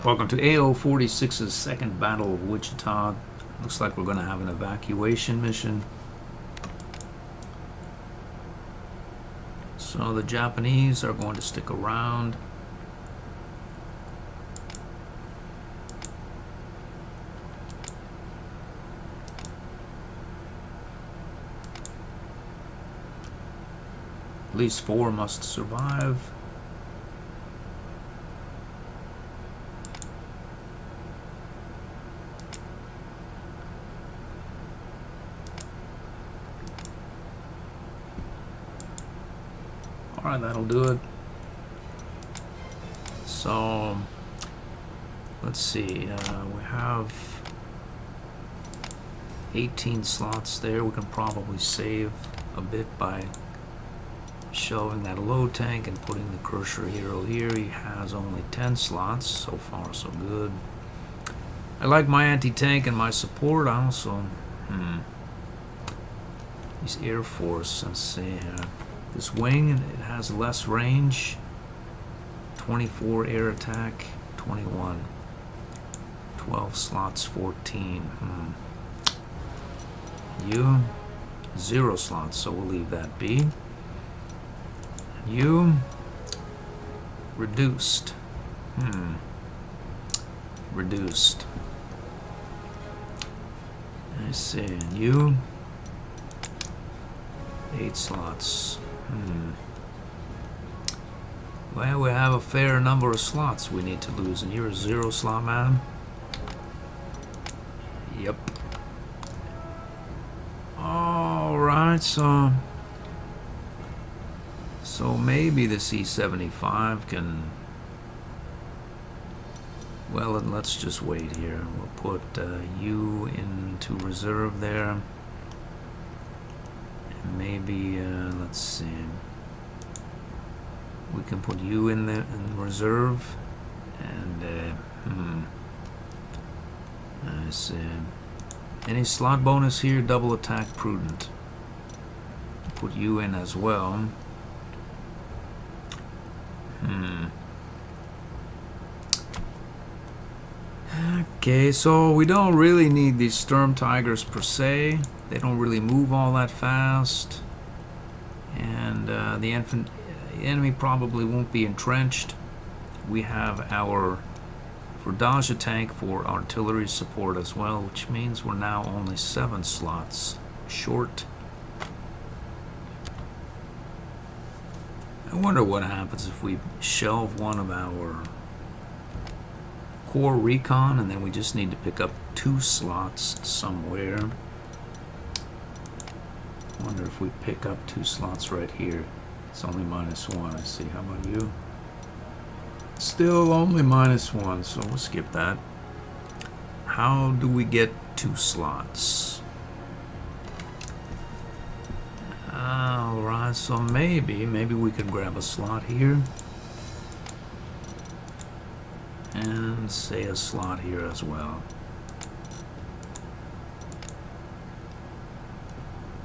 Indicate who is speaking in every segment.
Speaker 1: Welcome to AO46's second Battle of Wichita. Looks like we're going to have an evacuation mission. So the Japanese are going to stick around. At least 4 must survive. Alright, that'll do it. So, let's see, we have 18 slots there. We can probably save a bit by shoving that low tank and putting the cursor hero here. He has only 10 slots. So far, so good. I like my anti-tank and my support also. These Air Force, let's see. This wing, it has less range. 24 air attack, 21. 12 slots, 14. You, 0 slots, so we'll leave that be. You, reduced. Reduced. I see. And you, 8 slots. Well, we have a fair number of slots we need to lose, and you're a 0 slot man. Yep. Alright, so maybe the C-75 can... Well, let's just wait here. We'll put you into reserve there. Maybe, let's see. We can put you in the reserve, and I see. Any slot bonus here? Double attack prudent. Put you in as well. Okay, so we don't really need these Sturm Tigers per se. They don't really move all that fast, and the enemy probably won't be entrenched. We have our Verdage tank for artillery support as well, which means we're now only 7 slots short. I wonder what happens if we shelve one of our core recon and then we just need to pick up 2 slots somewhere. I wonder if we pick up 2 slots right here. It's only -1, I see. How about you? Still only -1, so we'll skip that. How do we get 2 slots? Alright, so maybe we could grab a slot here. And say a slot here as well.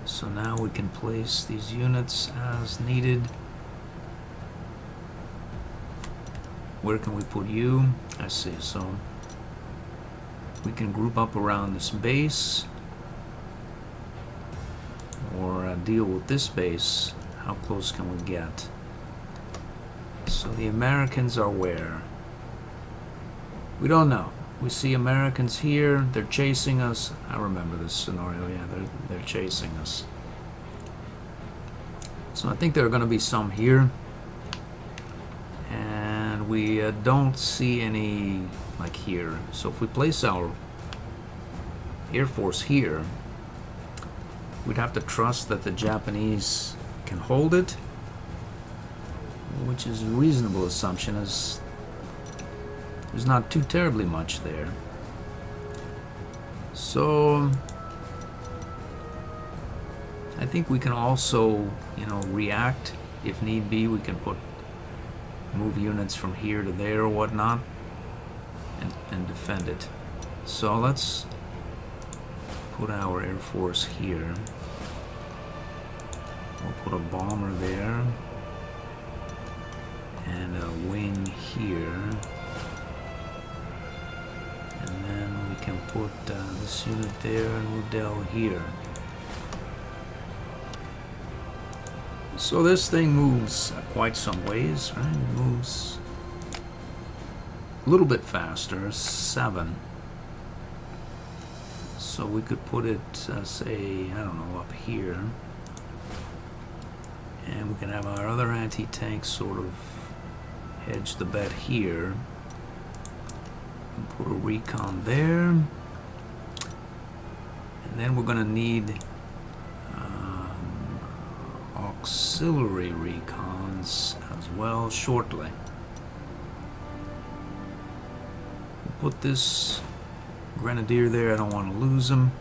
Speaker 1: So now we can place these units as needed. Where can we put you? I see, so we can group up around this base or deal with this base. How close can we get? So the Americans are where? We don't know. We see Americans here. They're chasing us. I remember this scenario. Yeah, they're chasing us. So I think there are going to be some here. And we don't see any like here. So if we place our Air Force here, we'd have to trust that the Japanese can hold it, which is a reasonable assumption, as there's not too terribly much there. So I think we can also, react if need be. We can move units from here to there or whatnot and defend it. So let's put our Air Force here. We'll put a bomber there and a wing here. put this unit there and Udell here. So this thing moves quite some ways, right? It moves a little bit faster, 7. So we could put it, say, I don't know, up here. And we can have our other anti-tank sort of hedge the bet here. And put a recon there. And then we're going to need auxiliary recons as well shortly. We'll put this Grenadier there, I don't want to lose him.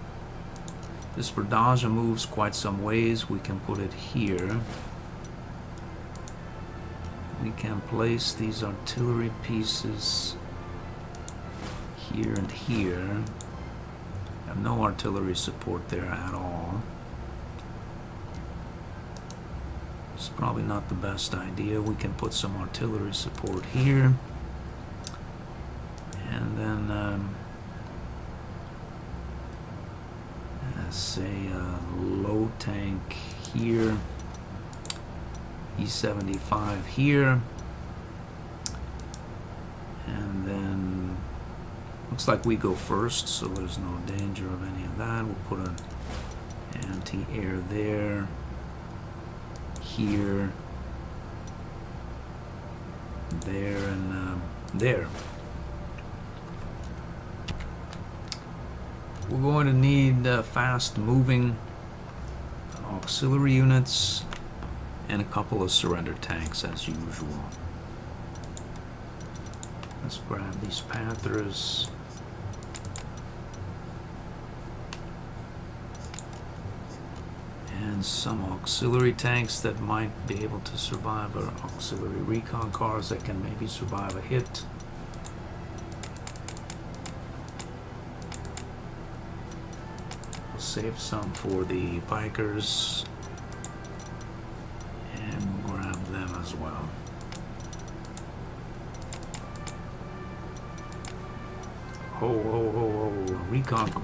Speaker 1: This Verdaja moves quite some ways. We can put it here. We can place these artillery pieces here and here. I have no artillery support there at all. It's probably not the best idea. We can put some artillery support here. And then say low tank here, E75 here, and then looks like we go first, so there's no danger of any of that. We'll put an anti-air there, here, there, and there. We're going to need fast-moving auxiliary units and a couple of surrender tanks as usual. Let's grab these Panthers. And some auxiliary tanks that might be able to survive, or auxiliary recon cars that can maybe survive a hit. Save some for the bikers and we'll grab them as well.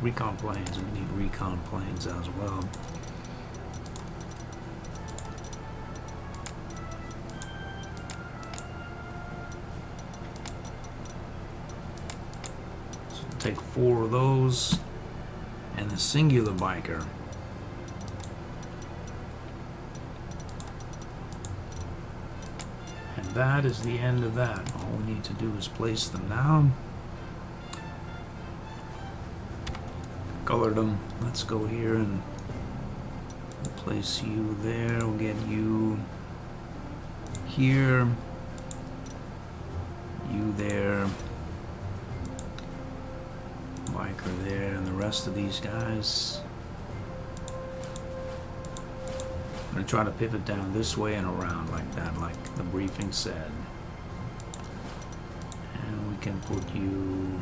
Speaker 1: Recon planes. We need recon planes as well. So we'll take 4 of those. And the singular biker. And that is the end of that. All we need to do is place them down. Colored them. Let's go here and place you there. We'll get you here. You there. Biker there, and the rest of these guys. I'm going to try to pivot down this way and around like that, like the briefing said. And we can put you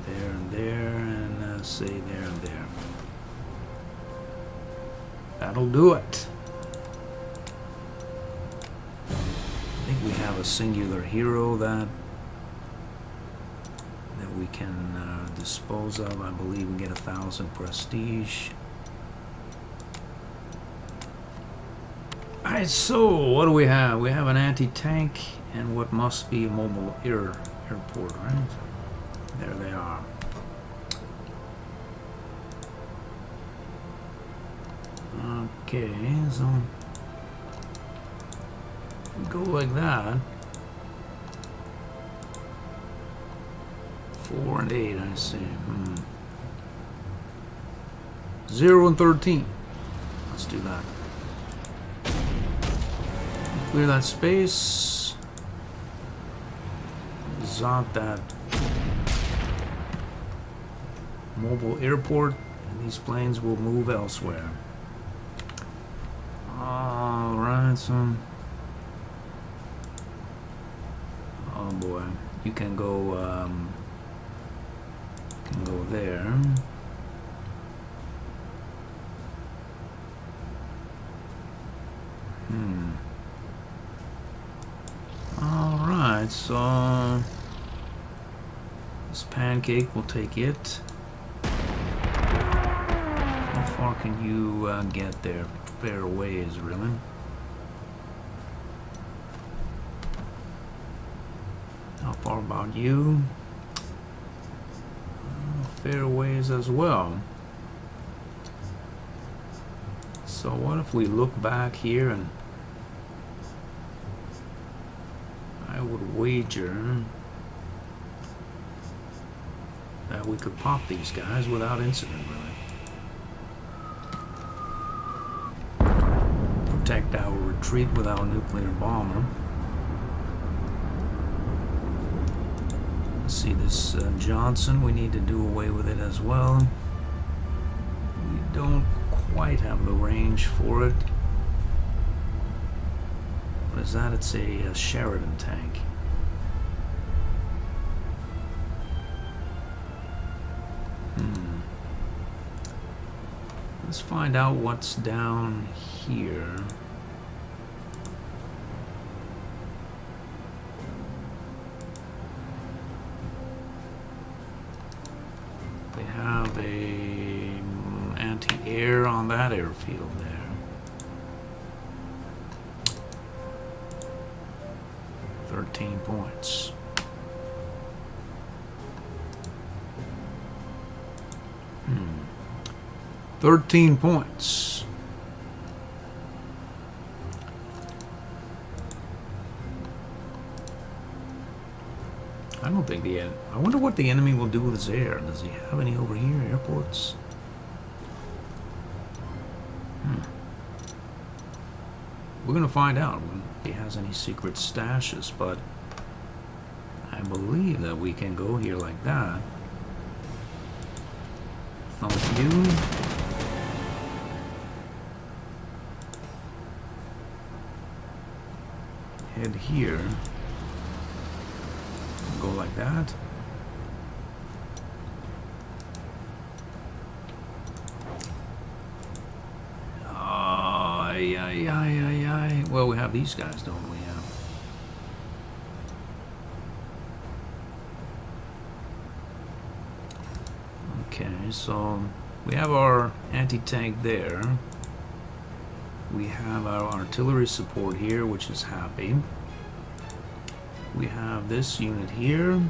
Speaker 1: there and there, and say there and there. That'll do it. I think we have a singular hero that we can dispose of. I believe we get 1,000 prestige. Alright, so what do we have? We have an anti-tank and what must be a mobile airport, right? There they are. Okay, so we go like that. 4 and 8, I see. 0 and 13. Let's do that. Clear that space. Zot that mobile airport, and these planes will move elsewhere. Alright, so. Oh boy. You can go. Go there. Alright, so This pancake will take it. How far can you get there? Fair ways, really. How far about you? Fair ways as well. So what if we look back here, and I would wager that we could pop these guys without incident, really. Protect our retreat with our nuclear bomber. Let's see this Johnson, we need to do away with it as well. We don't quite have the range for it. What is that? It's a Sheridan tank. Let's find out what's down here. They have a anti-air on that airfield there. "13 points. 13 points. I don't think I wonder what the enemy will do with his air. Does he have any over here, airports? We're gonna find out if he has any secret stashes, but I believe that we can go here like that. Not with you. Head here. Go like that. Well, we have these guys, don't we? Okay, so we have our anti-tank there. We have our artillery support here, which is happy. We have this unit here.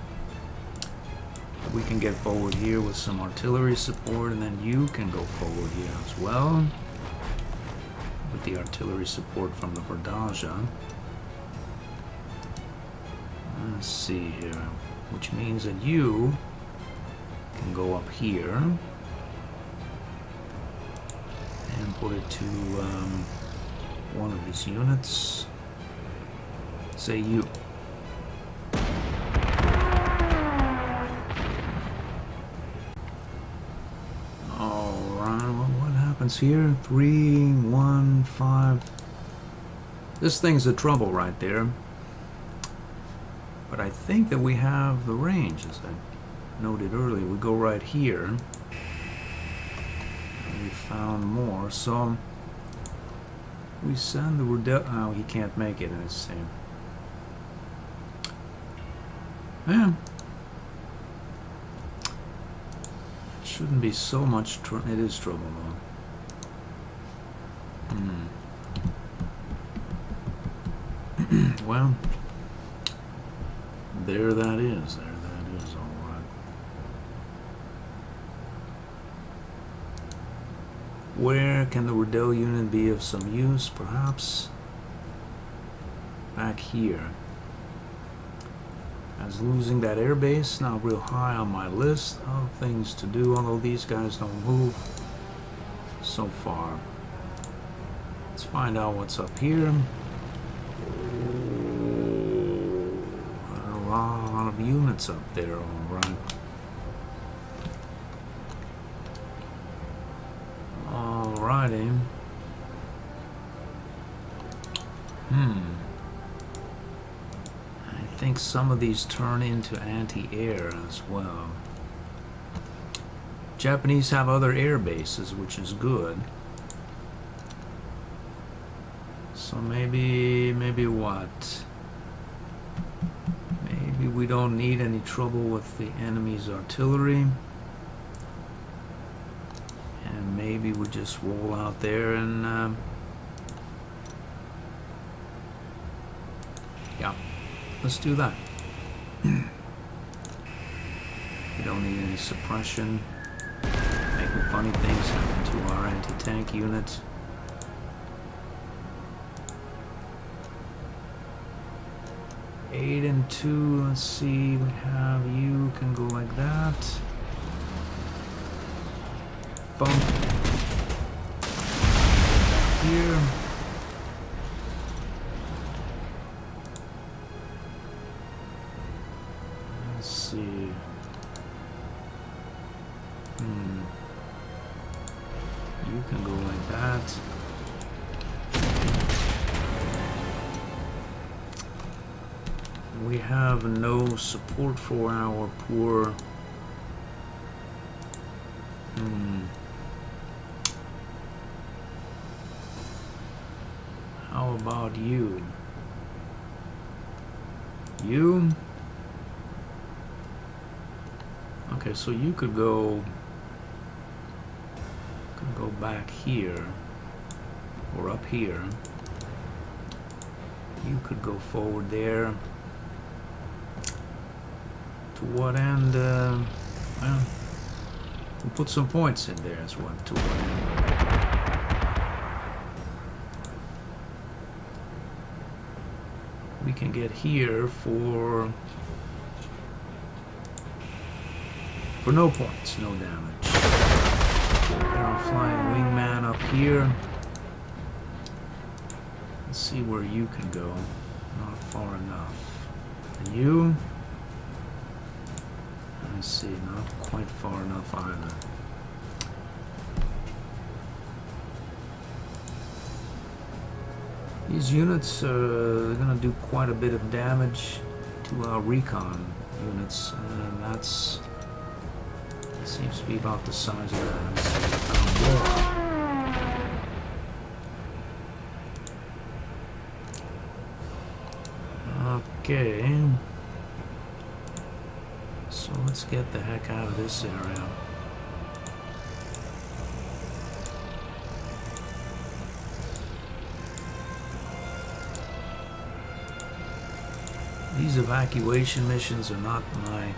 Speaker 1: We can get forward here with some artillery support, and then you can go forward here as well with the artillery support from the Verdaja. Let's see here, which means that you can go up here and put it to one of these units. Say you. Here 3, 1, 5. This thing's a trouble right there, but I think that we have the range, as I noted earlier. We go right here and we found more, so we send the oh, he can't make it. Let's see. Yeah, it shouldn't be so much it is trouble though. Well, there that is. There that is, all right. Where can the Riddell unit be of some use? Perhaps back here. As losing that airbase, not real high on my list of things to do, although these guys don't move so far. Let's find out what's up here. A lot of units up there, all right. Alrighty. I think some of these turn into anti-air as well. Japanese have other air bases, which is good. So maybe what? Maybe we don't need any trouble with the enemy's artillery. And maybe we just roll out there and yeah, let's do that. We don't need any suppression. Making funny things happen to our anti-tank unit. Eight and 2, let's see, we have you can go like that. Bump. Here. Let's see. You can go like that. We have no support for our poor. How about you? You? Okay, so you could go back here or up here. You could go forward there. To what end? Well, we'll put some points in there as well. To what end? We can get here for no points, no damage. There are flying wingman up here. Let's see where you can go. Not far enough. And you? Let's see, not quite far enough either. These units are going to do quite a bit of damage to our recon units, and that seems to be about the size of that. Let's see if I found more. Okay. So let's get the heck out of this area. These evacuation missions are not my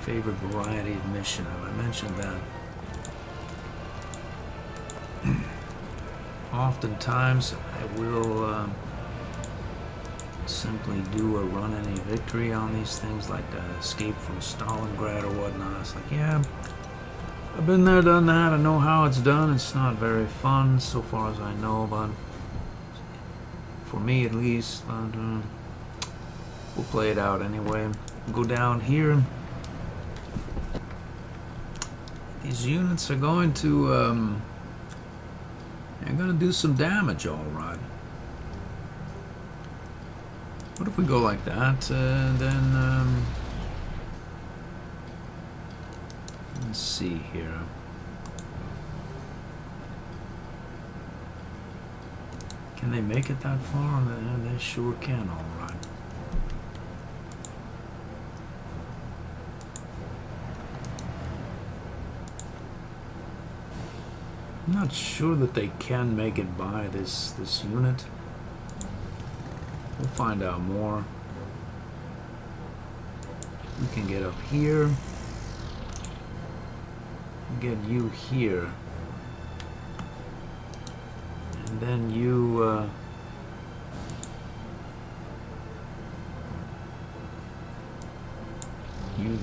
Speaker 1: favorite variety of mission. Have I mentioned that? Oftentimes I will simply do a run any victory on these things, like escape from Stalingrad or whatnot. It's like, yeah, I've been there, done that, I know how it's done. It's not very fun so far as I know, but for me at least, we'll play it out anyway. Go down here. These units are going to they're going to do some damage, all right. What if we go like that, then let's see here. Can they make it that far? They sure can, all right. I'm not sure that they can make it by this unit. We'll find out more. We can get up here. Get you here. And then you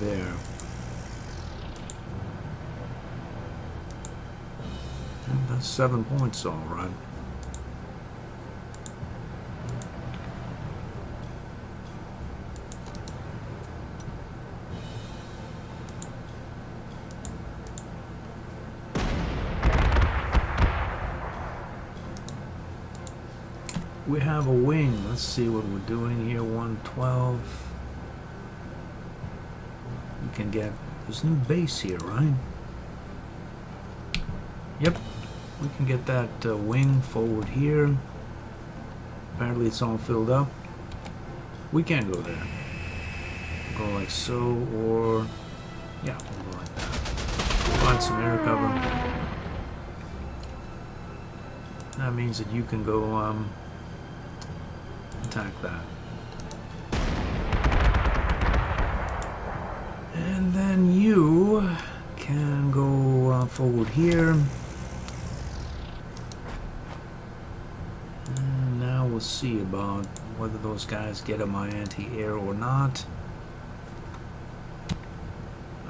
Speaker 1: there. And that's 7 points, all right. We have a wing. Let's see what we're doing here. 112. We can get this new base here, right? Yep. We can get that wing forward here. Apparently it's all filled up. We can't go there. Go like so, or yeah, we'll go like that. Find some air cover. That means that you can go attack that. And then you can go forward here. And now we'll see about whether those guys get at my anti-air or not.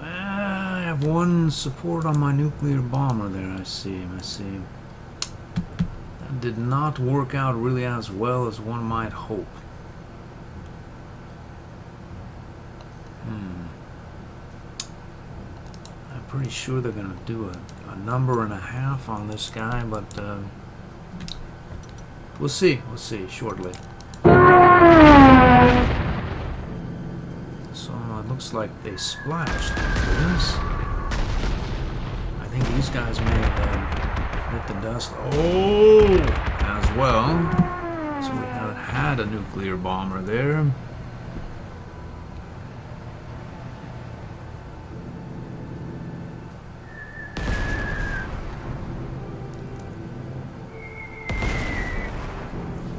Speaker 1: I have one support on my nuclear bomber there, I see. That did not work out really as well as one might hope. I'm pretty sure they're going to do a number and a half on this guy, but we'll see shortly. So it looks like they splashed. I think these guys may have hit the dust. Oh, as well. So we had a nuclear bomber there.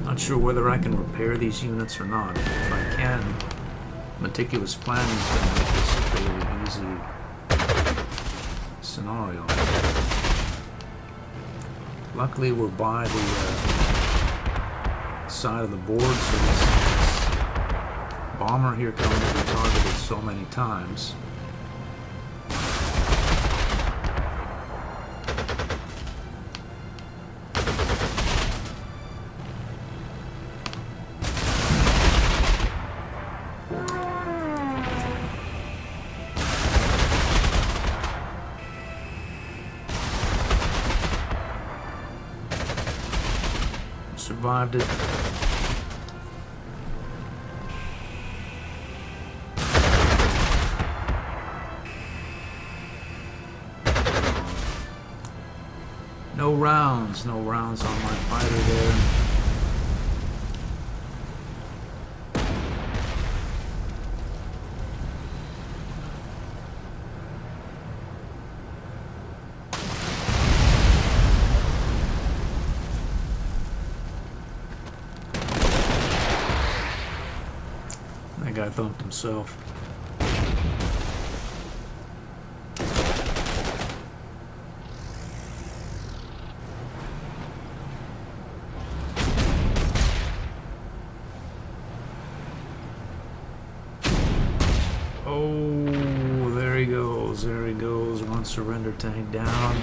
Speaker 1: Not sure whether I can repair these units or not. If I can, meticulous planning is going to make this a fairly easy scenario. Luckily, we're by the side of the board, so this bomber here can only be targeted so many times. Survived it. No rounds on my fighter there. That guy thumped himself. Oh, there he goes. One surrender tank down.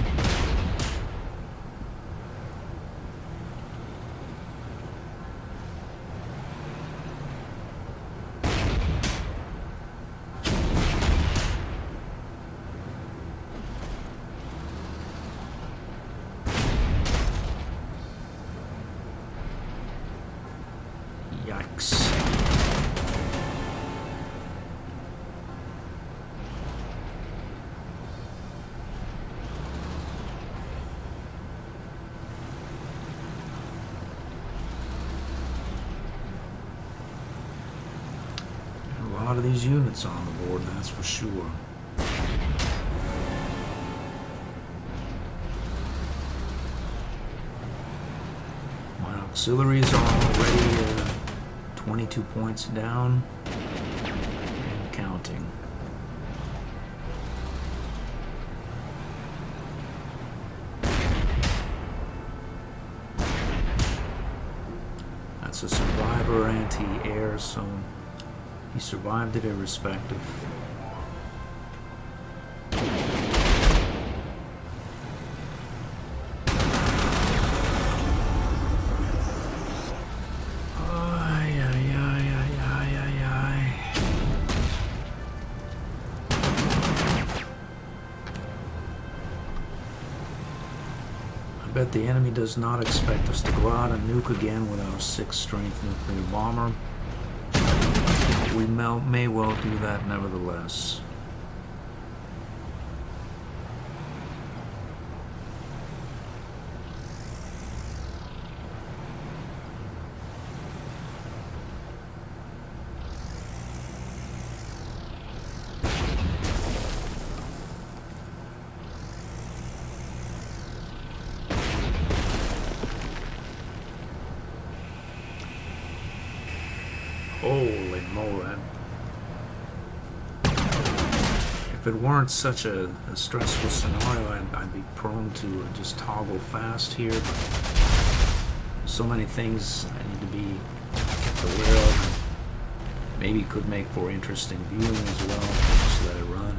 Speaker 1: Yikes. A lot of these units on the board, that's for sure. My auxiliaries are already 22 points down and counting. That's a survivor anti-air, so he survived it irrespective. I bet the enemy does not expect us to go out and nuke again with our 6th strength nuclear bomber. We may well do that nevertheless. MORAD. If it weren't such a stressful scenario, I'd be prone to just toggle fast here. But so many things I need to be aware of. Maybe could make for interesting viewing as well. Just let it run.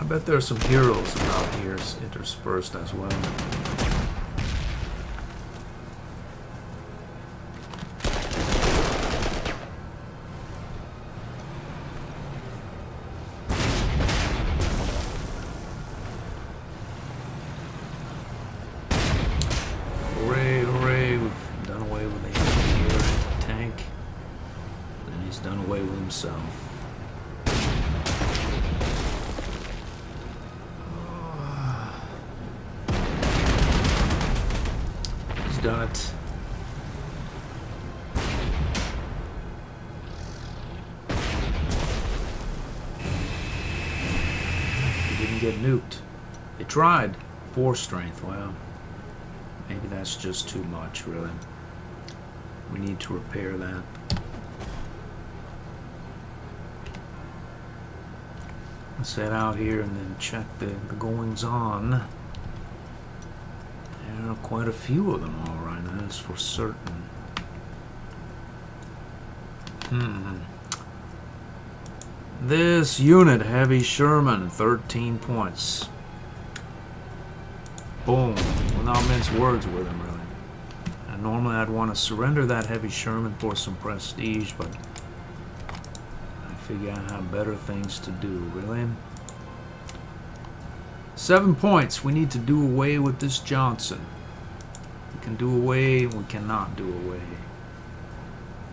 Speaker 1: I bet there are some heroes about here interspersed as well. Hooray, hooray, we've done away with the enemy tank. And he's done away with himself. Done it. He didn't get nuked. They tried. 4 strength. Well, maybe that's just too much, really. We need to repair that. Let's head out here and then check the goings on. There are quite a few of them, all right, that's for certain. This unit, Heavy Sherman, 13 points. Boom. Without mince words with him, really. And normally I'd want to surrender that Heavy Sherman for some prestige, but I figure I have better things to do, really. 7 points. We need to do away with this Johnson. We can do away, we cannot do away.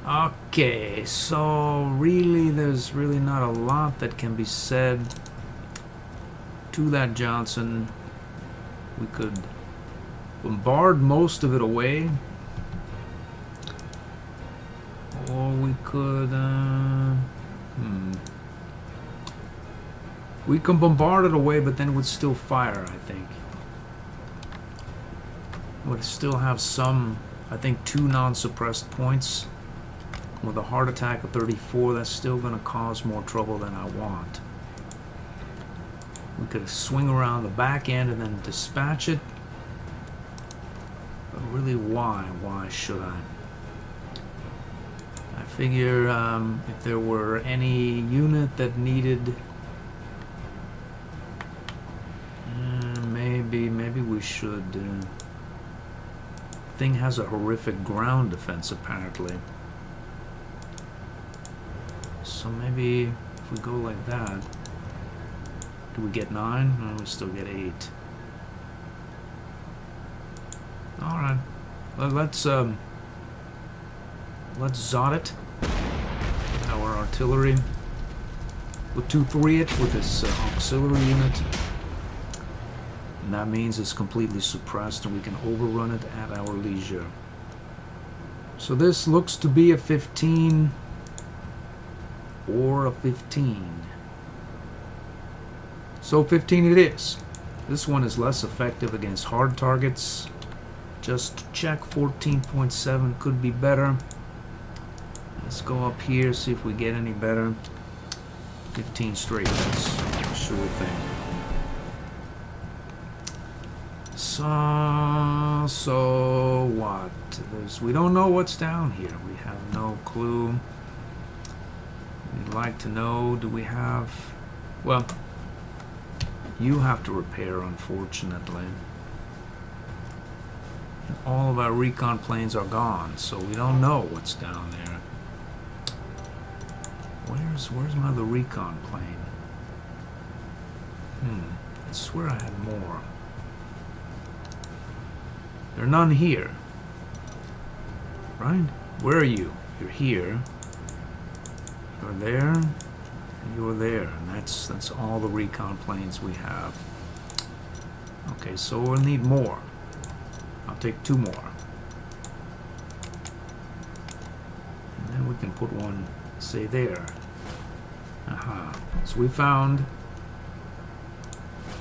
Speaker 1: Okay, so really there's really not a lot that can be said to that Johnson. We could bombard most of it away. Or we could we can bombard it away, but then it would still fire, I think. It would still have some, I think, 2 non-suppressed points. With a heart attack of 34, that's still going to cause more trouble than I want. We could swing around the back end and then dispatch it. But really, why? Why should I? I figure if there were any unit that needed... maybe we should... thing has a horrific ground defense, apparently. So maybe if we go like that... Do we get 9? No, we still get 8. Alright. Well, let's Zod it. Our artillery. We'll 2-3 it with this auxiliary unit. And that means it's completely suppressed and we can overrun it at our leisure. So this looks to be a 15 or a 15. So 15 it is. This one is less effective against hard targets. Just to check, 14.7 could be better. Let's go up here, see if we get any better. 15 straight hits, sure thing. So what? We don't know what's down here. We have no clue. We'd like to know, do we have... Well, you have to repair, unfortunately. All of our recon planes are gone, so we don't know what's down there. Where's my other recon plane? I swear I had more. There are none here. Right? Where are you? You're here. You're there, and you're there, and that's all the recon planes we have. Okay, so we'll need more. I'll take 2 more. And then we can put one, say, there. Aha. So we found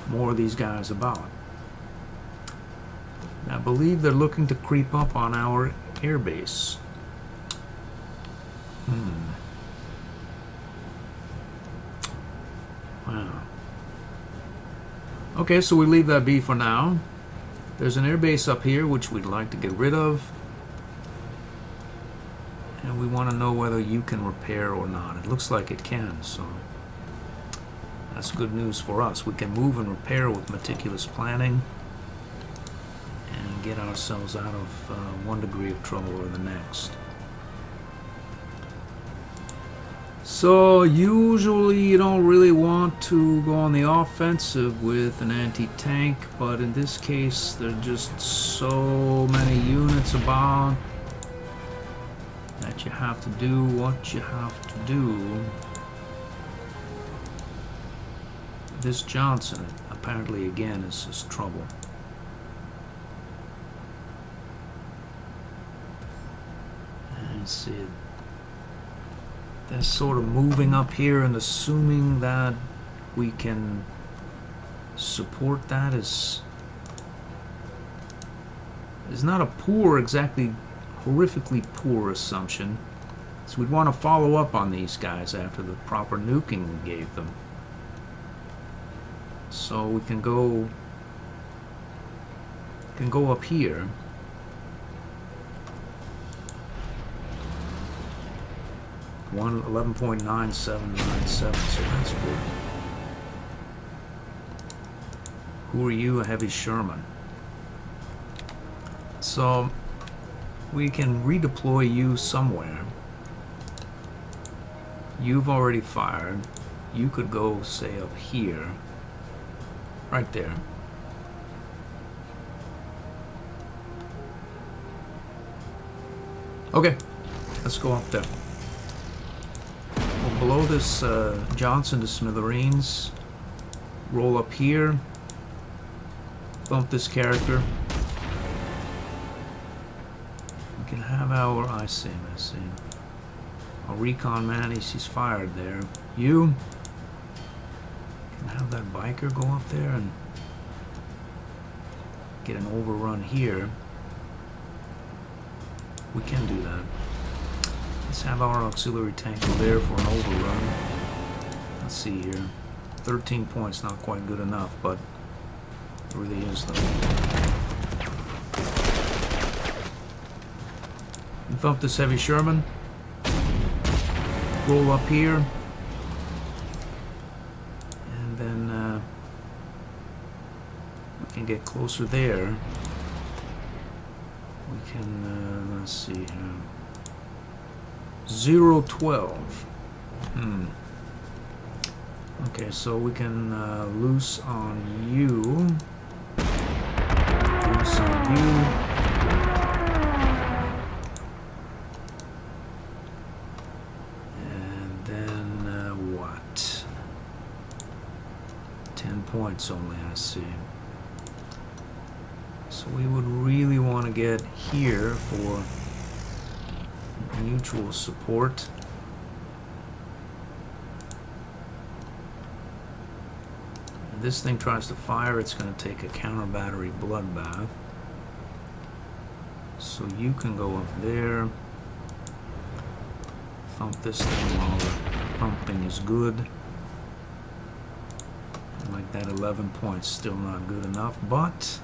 Speaker 1: more of these guys about. I believe they're looking to creep up on our airbase. Wow. Okay, so we leave that be for now. There's an airbase up here which we'd like to get rid of. And we want to know whether you can repair or not. It looks like it can, so that's good news for us. We can move and repair with meticulous planning and get ourselves out of one degree of trouble or the next. So usually you don't really want to go on the offensive with an anti-tank, but in this case there are just so many units about that you have to do what you have to do. This Johnson apparently again is just trouble. And see, they're sort of moving up here and assuming that we can support that is not a poor, exactly horrifically poor assumption. So we'd want to follow up on these guys after the proper nuking we gave them. So we can go up here. 11.9797, so that's good. Who are you? A heavy Sherman. So we can redeploy you somewhere. You've already fired. You could go, say, up here. Right there. Okay, let's go up there. Well, below this Johnson to smithereens. Roll up here. Bump this character. We can have our... I see. Our recon man, he's fired there. You can have that biker go up there and get an overrun here. We can do that. Let's have our auxiliary tank go there for an overrun. Let's see here. 13 points, not quite good enough, but it really is though. Beef up this heavy Sherman. Roll up here. And then we can get closer there. We can, let's see here. 012. Okay, so we can loose on you. Loose on you. And then what? 10 points only, I see. So we would really want to get here for mutual support. If this thing tries to fire, it's going to take a counter battery bloodbath. So you can go up there, thump this thing while the thumping is good. And like that, 11 points, still not good enough, but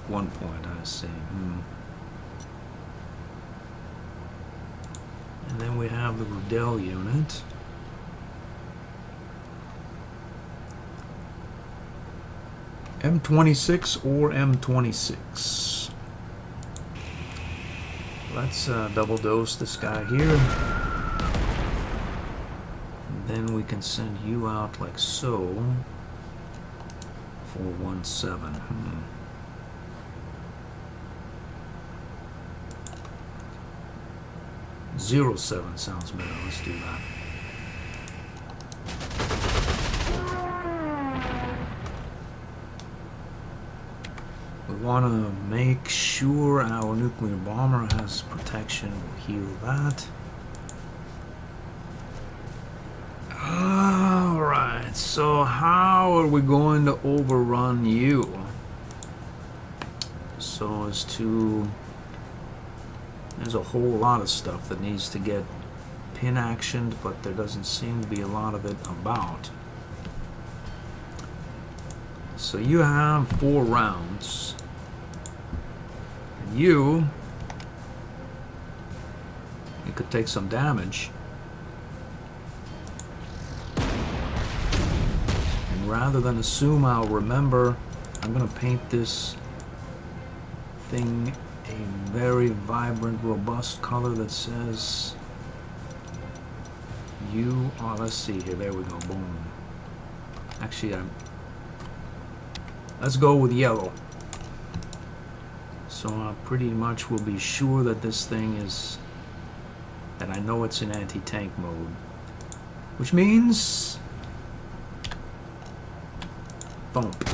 Speaker 1: 1 point, I see. And then we have the Riddell unit. M26 or M26. Let's double dose this guy here. And then we can send you out like so. 417. 07 sounds better. Let's do that. want to make sure our nuclear bomber has protection. We'll heal that. Alright, so how are we going to overrun you? So as to... There's a whole lot of stuff that needs to get pin actioned, but there doesn't seem to be a lot of it about. So you have 4 rounds. And you could take some damage. And rather than assume I'll remember, I'm going to paint this thing a very vibrant, robust color that says you are, let's see here, there we go, boom. Actually, let's go with yellow. So I pretty much will be sure that this thing is, that I know it's in anti-tank mode. Which means, thump.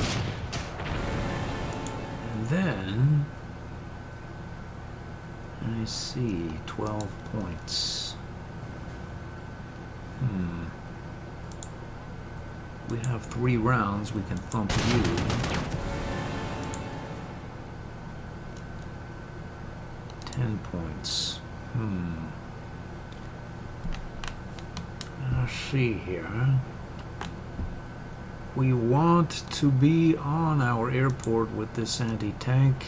Speaker 1: And then, I see, 12 points. We have 3 rounds, we can thump you. Points. Let's see here. We want to be on our airport with this anti-tank.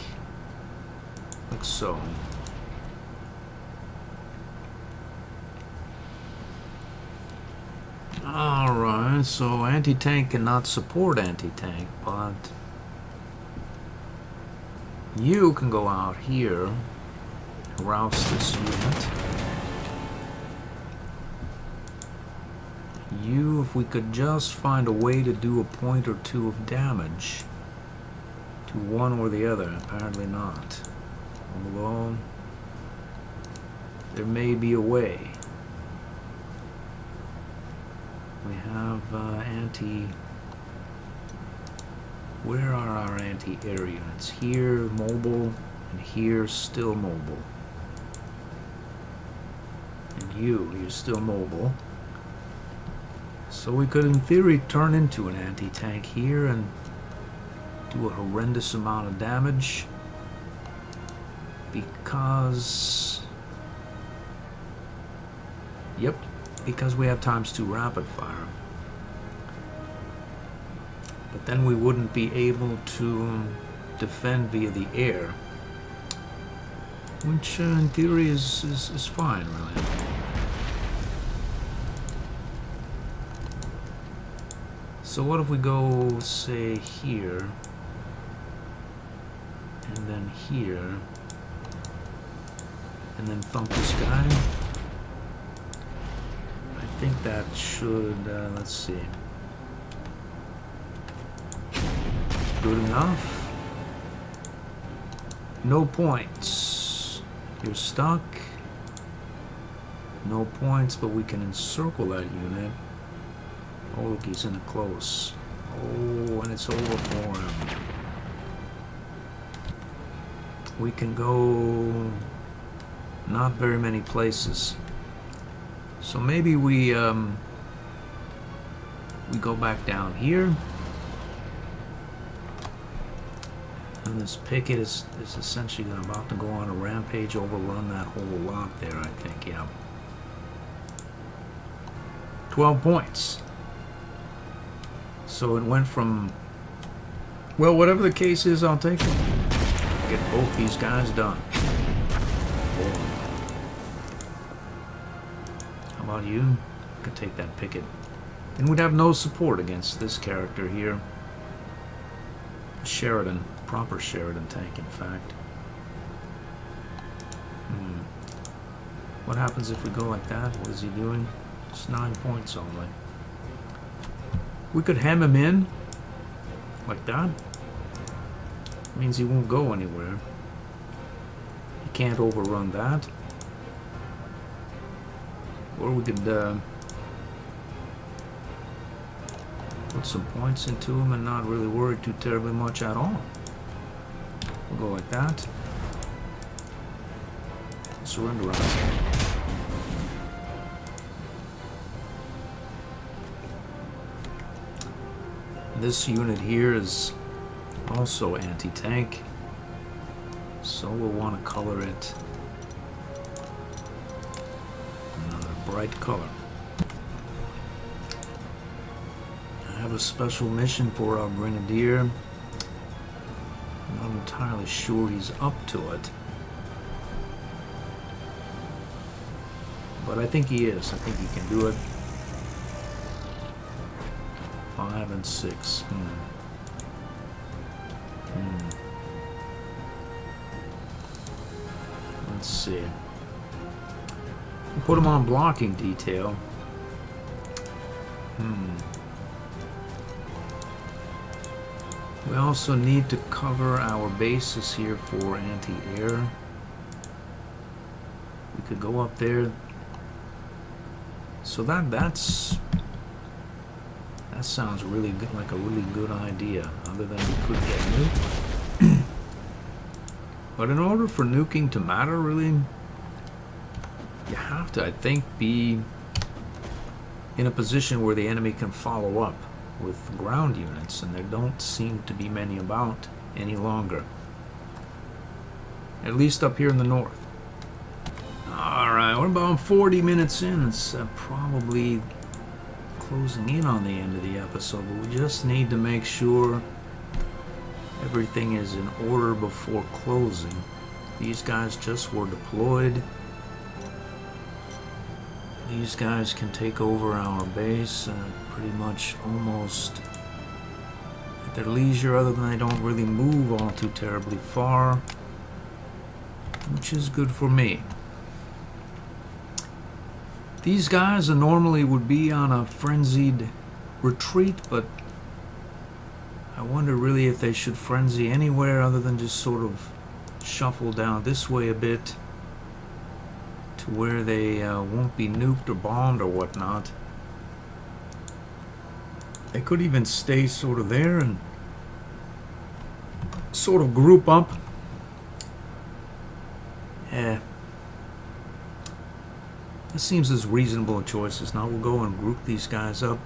Speaker 1: Like so. Alright, so anti-tank cannot support anti-tank, but you can go out here, rouse this unit. You, if we could just find a way to do a point or 2 of damage to one or the other, apparently not. Although, there may be a way. We have anti... Where are our anti-air units? Here, mobile, and here, still mobile. And you're still mobile. So we could, in theory, turn into an anti-tank here and do a horrendous amount of damage. Because... Yep. Because we have ×2 rapid fire. But then we wouldn't be able to defend via the air. Which in theory is fine, really. So what if we go, say, here, and then here, and then thump this guy? I think that should, let's see. Good enough. No points. You're stuck. No points, but we can encircle that unit. Oh, look, he's in a close. Oh, and it's over for him. We can go not very many places. So maybe we go back down here. And this picket is essentially about to go on a rampage, overrun that whole lot there, I think, yeah. 12 points. So it went from, well, whatever the case is, I'll take it. Get both these guys done. Boom. How about you? You could take that picket. And we'd have no support against this character here. Sheridan. Proper Sheridan tank, in fact. What happens if we go like that? What is he doing? It's 9 points only. We could hem him in like that. Means he won't go anywhere. He can't overrun that. Or we could put some points into him and not really worry too terribly much at all. We'll go like that. Surrender out. This unit here is also anti-tank, so we'll want to color it another bright color. I have a special mission for our Grenadier. I'm not entirely sure he's up to it, but I think he is. I think he can do it. 5 and 6. Let's see. We'll put him on blocking detail. We also need to cover our bases here for anti-air. We could go up there. So that sounds really good, like a really good idea, other than we could get nuked. But in order for nuking to matter, really, you have to, I think, be in a position where the enemy can follow up with ground units, and there don't seem to be many about any longer. At least up here in the north. Alright, we're about 40 minutes in. It's probably closing in on the end of the episode, but we just need to make sure everything is in order before closing. These guys just were deployed. These guys can take over our base pretty much almost at their leisure, other than they don't really move all too terribly far, which is good for me. These guys normally would be on a frenzied retreat, but I wonder really if they should frenzy anywhere other than just sort of shuffle down this way a bit to where they won't be nuked or bombed or whatnot. They could even stay sort of there and sort of group up. This seems as reasonable a choice as now. We'll go and group these guys up,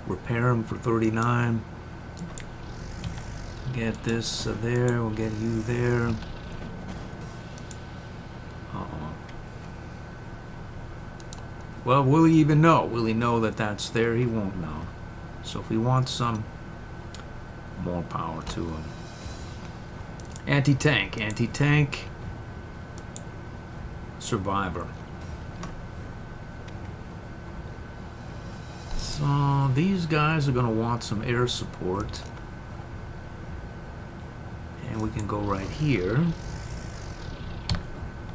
Speaker 1: repair them for 39. Get this there, we'll get you there. Uh-oh. Well, will he even know? Will he know that that's there? He won't know. So if we want some, more power to him. Anti-tank, anti-tank, survivor. So these guys are going to want some air support. And we can go right here.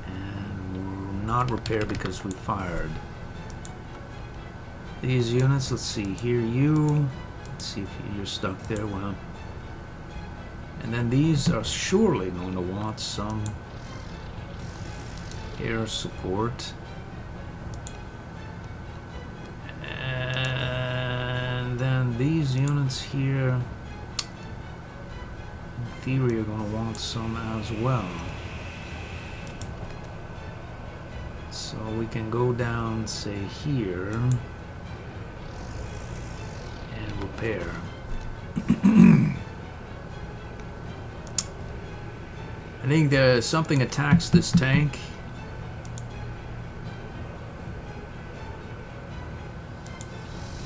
Speaker 1: And we'll not repair because we fired. These units, let's see, here you. Let's see if you're stuck there. Well, and then these are surely going to want some air support. And then these units here, in theory, are going to want some as well. So we can go down, say, here and repair. I think something attacks this tank.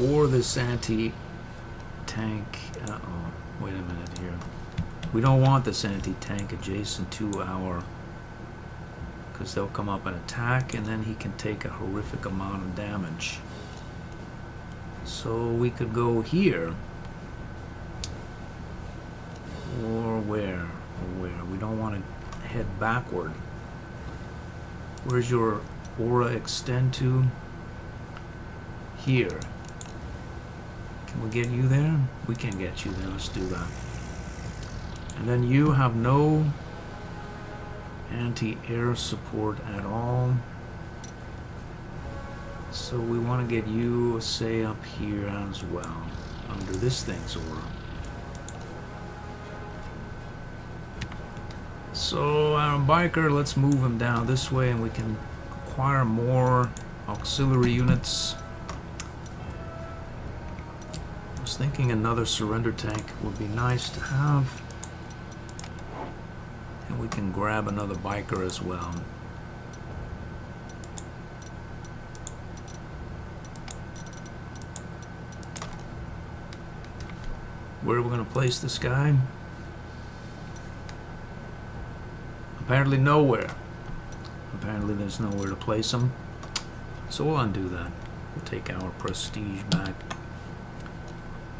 Speaker 1: Or this anti-tank. Uh-oh. Wait a minute here. We don't want this anti-tank adjacent to our... because they'll come up and attack, and then he can take a horrific amount of damage. So we could go here. Or where? Or where? We don't want to head backward. Where's your aura extend to? Here. Can we get you there? We can get you there. Let's do that. And then you have no anti-air support at all. So we want to get you, say, up here as well, under this thing's aura. So our biker, let's move him down this way and we can acquire more auxiliary units. I was thinking another surrender tank would be nice to have. And we can grab another biker as well. Where are we going to place this guy? Apparently nowhere. Apparently there's nowhere to place him. So we'll undo that. We'll take our prestige back.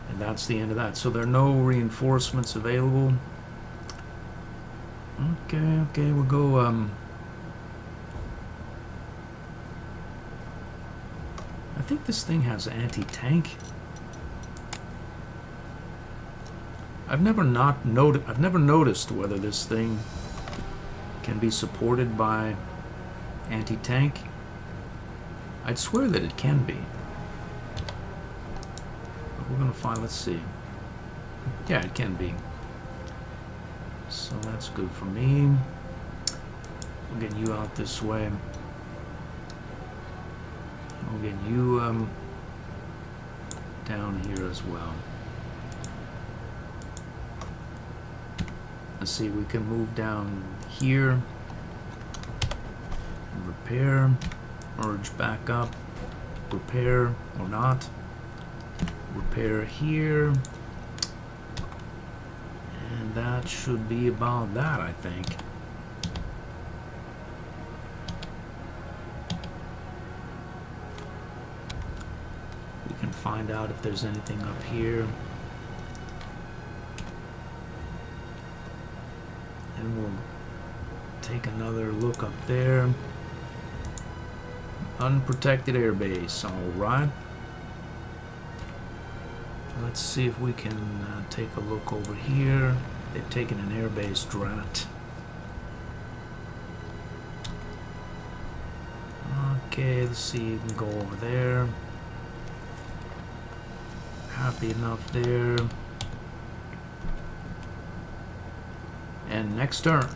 Speaker 1: And that's the end of that. So there are no reinforcements available. Okay, we'll go, I think this thing has anti-tank. I've never noticed whether this thing can be supported by anti-tank. I'd swear that it can be. But we're gonna find, let's see. Yeah, it can be. So that's good for me. We'll get you out this way. We'll get you down here as well. Let's see, we can move down here. Repair. Merge back up. Repair or not. Repair here. And that should be about that, I think. We can find out if there's anything up here. And we'll take another look up there. Unprotected airbase, alright. Let's see if we can take a look over here. They've taken an airbase drat. Okay, let's see, you can go over there. Happy enough there. And next turn.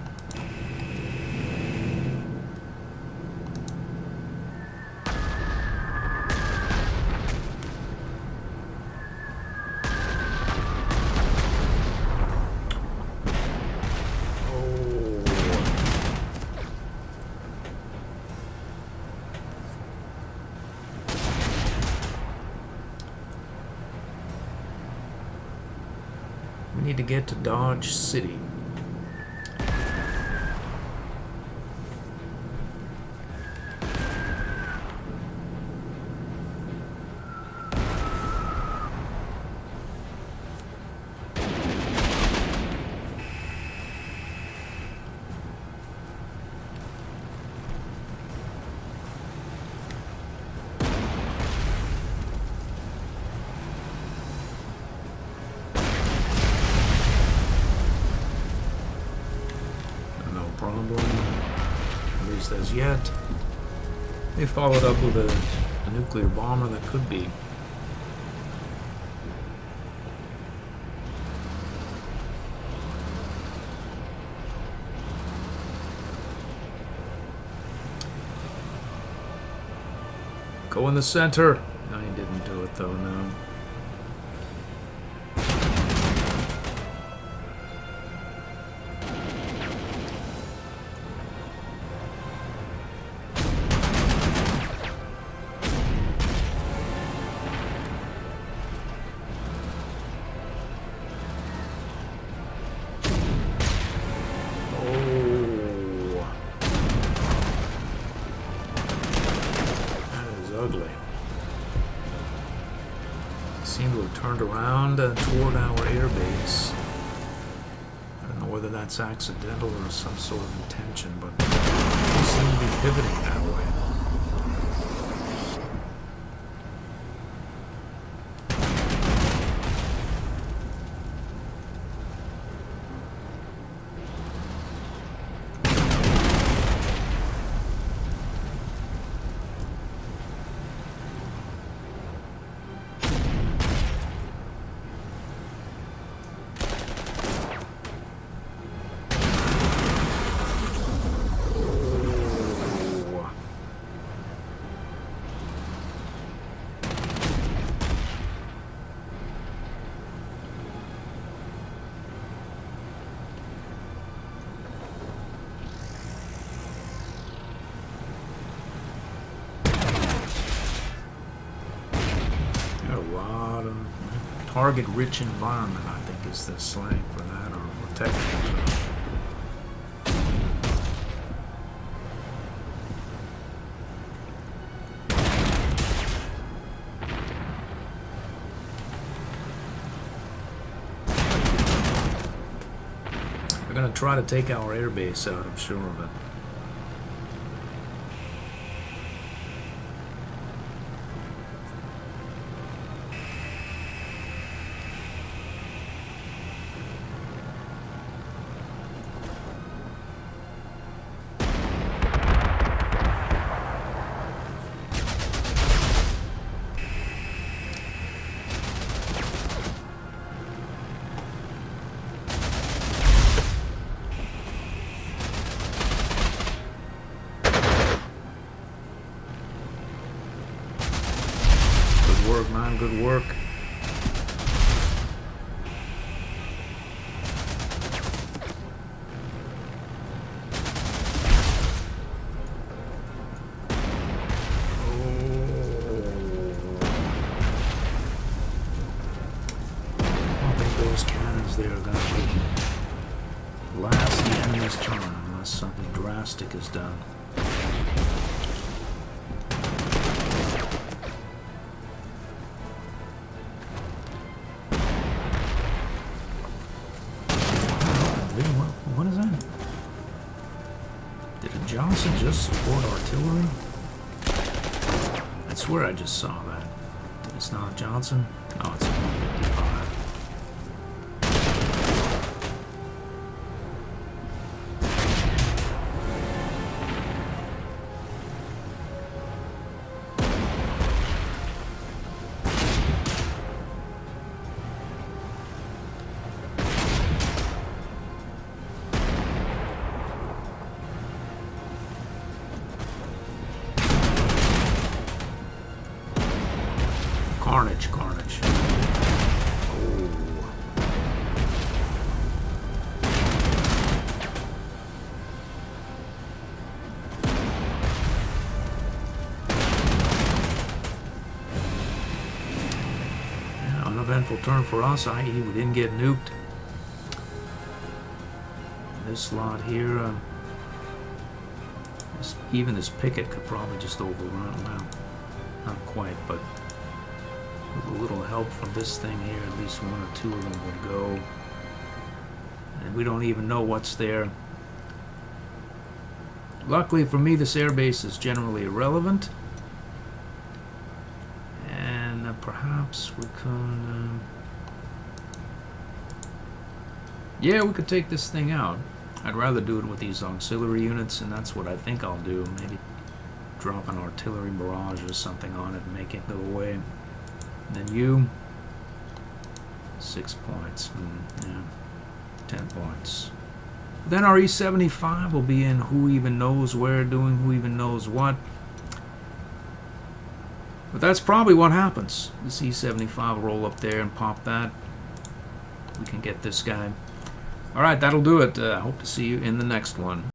Speaker 1: We need to get to Dodge City. At least as yet. They followed up with a nuclear bomber that could be. Go in the center. No, he didn't do it though, no. Toward our airbase. I don't know whether that's accidental or some sort of intention, but we seem to be pivoting that way. Target-rich environment, I think, is the slang for that, or technical term. They're going to try to take our air base out, I'm sure of it. Good work, man, good work. Those cannons there are going to last the enemy's turn unless something drastic is done. What is that? Did Johnson just support artillery? I swear I just saw that. It's not a Johnson? No, it's a 155. Carnage, carnage. Oh. Yeah, uneventful turn for us, i.e. we didn't get nuked. This slot here, even this picket could probably just overrun. Well, not quite, but with a little help from this thing here, at least one or two of them would go. And we don't even know what's there. Luckily for me, this airbase is generally irrelevant. And perhaps we could... yeah, we could take this thing out. I'd rather do it with these auxiliary units, and that's what I think I'll do. Maybe drop an artillery barrage or something on it and make it go away. And then you, 6 points, yeah, 10 points. Then our E-75 will be in who even knows where, doing who even knows what. But that's probably what happens. This E-75 will roll up there and pop that. We can get this guy. Alright, that'll do it. Hope to see you in the next one.